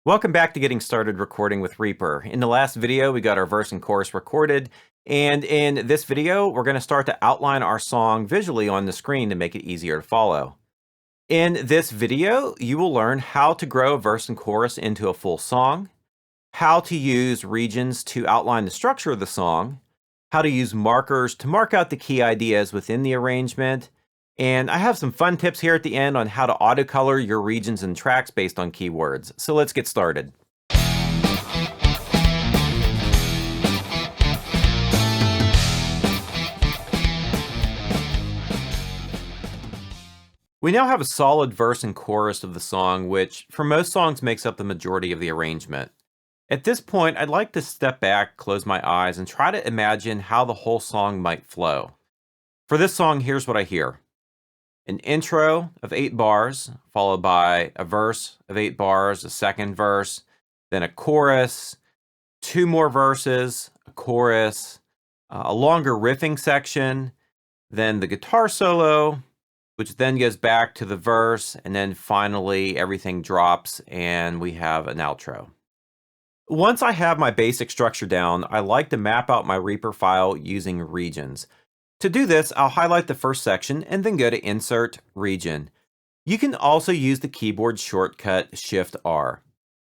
Welcome back to Getting Started Recording with Reaper. In the last video, we got our verse and chorus recorded, and in this video, we're going to start to outline our song visually on the screen to make it easier to follow. In this video, you will learn how to grow a verse and chorus into a full song, how to use regions to outline the structure of the song, how to use markers to mark out the key ideas within the arrangement, and I have some fun tips here at the end on how to auto-color your regions and tracks based on keywords. So let's get started. We now have a solid verse and chorus of the song, which for most songs makes up the majority of the arrangement. At this point, I'd like to step back, close my eyes, and try to imagine how the whole song might flow. For this song, here's what I hear. An intro of 8 bars, followed by a verse of 8 bars, a second verse, then a chorus, 2 more verses, a chorus, a longer riffing section, then the guitar solo, which then goes back to the verse, and then finally everything drops and we have an outro. Once I have my basic structure down, I like to map out my Reaper file using regions. To do this, I'll highlight the first section and then go to Insert, Region. You can also use the keyboard shortcut Shift-R.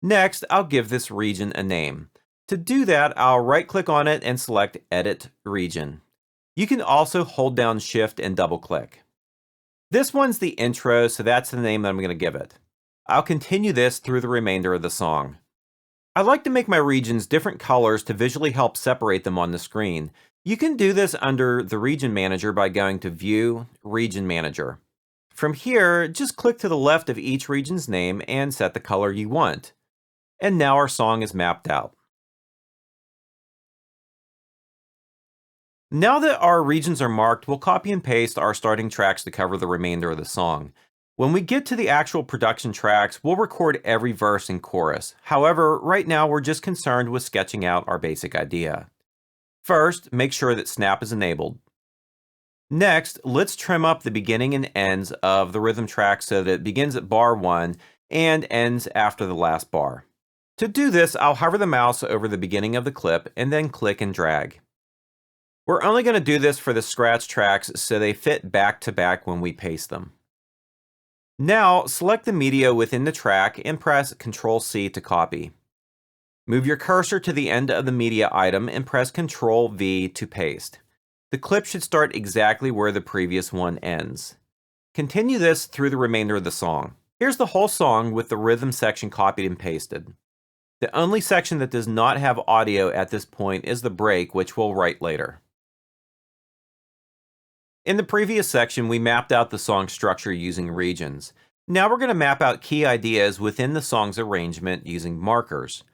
Next, I'll give this region a name. To do that, I'll right-click on it and select Edit Region. You can also hold down Shift and double-click. This one's the intro, so that's the name that I'm going to give it. I'll continue this through the remainder of the song. I like to make my regions different colors to visually help separate them on the screen. You can do this under the Region Manager by going to View, Region Manager. From here, just click to the left of each region's name and set the color you want. And now our song is mapped out. Now that our regions are marked, we'll copy and paste our starting tracks to cover the remainder of the song. When we get to the actual production tracks, we'll record every verse and chorus. However, right now we're just concerned with sketching out our basic idea. First, make sure that Snap is enabled. Next, let's trim up the beginning and ends of the rhythm track so that it begins at bar 1 and ends after the last bar. To do this, I'll hover the mouse over the beginning of the clip and then click and drag. We're only going to do this for the scratch tracks so they fit back to back when we paste them. Now, select the media within the track and press Ctrl-C to copy. Move your cursor to the end of the media item and press Ctrl-V to paste. The clip should start exactly where the previous one ends. Continue this through the remainder of the song. Here's the whole song with the rhythm section copied and pasted. The only section that does not have audio at this point is the break, which we'll write later. In the previous section, we mapped out the song structure using regions. Now we're going to map out key ideas within the song's arrangement using markers.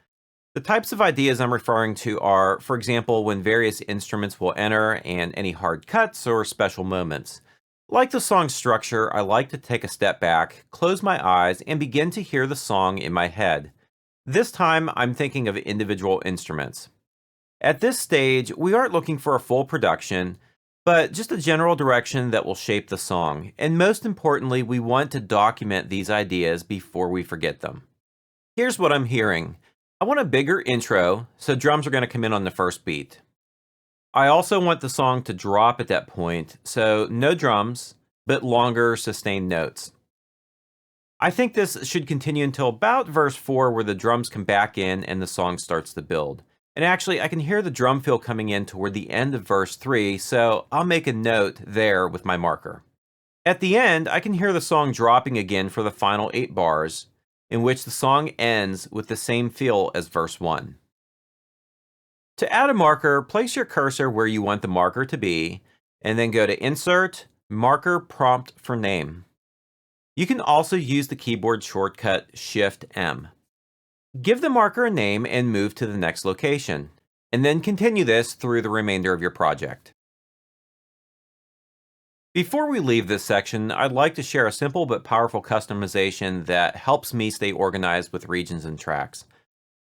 The types of ideas I'm referring to are, for example, when various instruments will enter and any hard cuts or special moments. Like the song's structure, I like to take a step back, close my eyes, and begin to hear the song in my head. This time, I'm thinking of individual instruments. At this stage, we aren't looking for a full production, but just a general direction that will shape the song. And most importantly, we want to document these ideas before we forget them. Here's what I'm hearing. I want a bigger intro, so drums are going to come in on the first beat. I also want the song to drop at that point, so no drums, but longer sustained notes. I think this should continue until about verse 4 where the drums come back in and the song starts to build. And actually, I can hear the drum fill coming in toward the end of verse 3, so I'll make a note there with my marker. At the end, I can hear the song dropping again for the final 8 bars, in which the song ends with the same feel as verse 1. To add a marker, place your cursor where you want the marker to be, and then go to Insert, Marker Prompt for Name. You can also use the keyboard shortcut Shift-M. Give the marker a name and move to the next location, and then continue this through the remainder of your project. Before we leave this section, I'd like to share a simple but powerful customization that helps me stay organized with regions and tracks.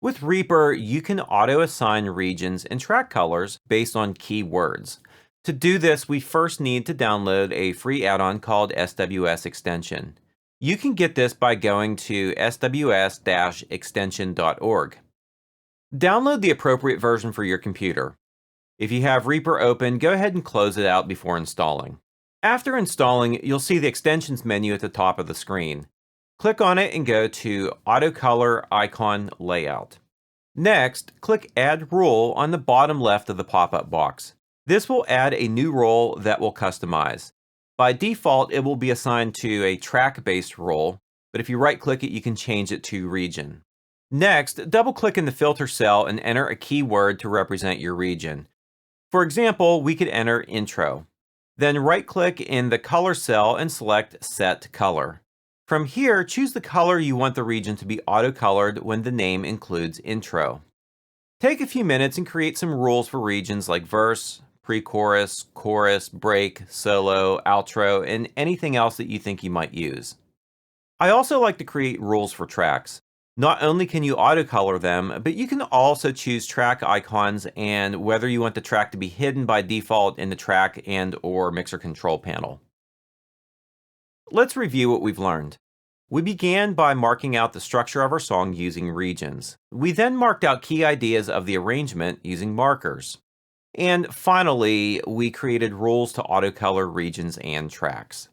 With Reaper, you can auto-assign regions and track colors based on keywords. To do this, we first need to download a free add-on called SWS Extension. You can get this by going to sws-extension.org. Download the appropriate version for your computer. If you have Reaper open, go ahead and close it out before installing. After installing, you'll see the extensions menu at the top of the screen. Click on it and go to Auto Color Icon Layout. Next, click Add Rule on the bottom left of the pop-up box. This will add a new role that we'll customize. By default, it will be assigned to a track-based role, but if you right-click it, you can change it to region. Next, double-click in the filter cell and enter a keyword to represent your region. For example, we could enter intro. Then right-click in the color cell and select Set Color. From here, choose the color you want the region to be auto-colored when the name includes intro. Take a few minutes and create some rules for regions like verse, pre-chorus, chorus, break, solo, outro, and anything else that you think you might use. I also like to create rules for tracks. Not only can you auto-color them, but you can also choose track icons and whether you want the track to be hidden by default in the track and/or mixer control panel. Let's review what we've learned. We began by marking out the structure of our song using regions. We then marked out key ideas of the arrangement using markers. And finally, we created rules to auto-color regions and tracks.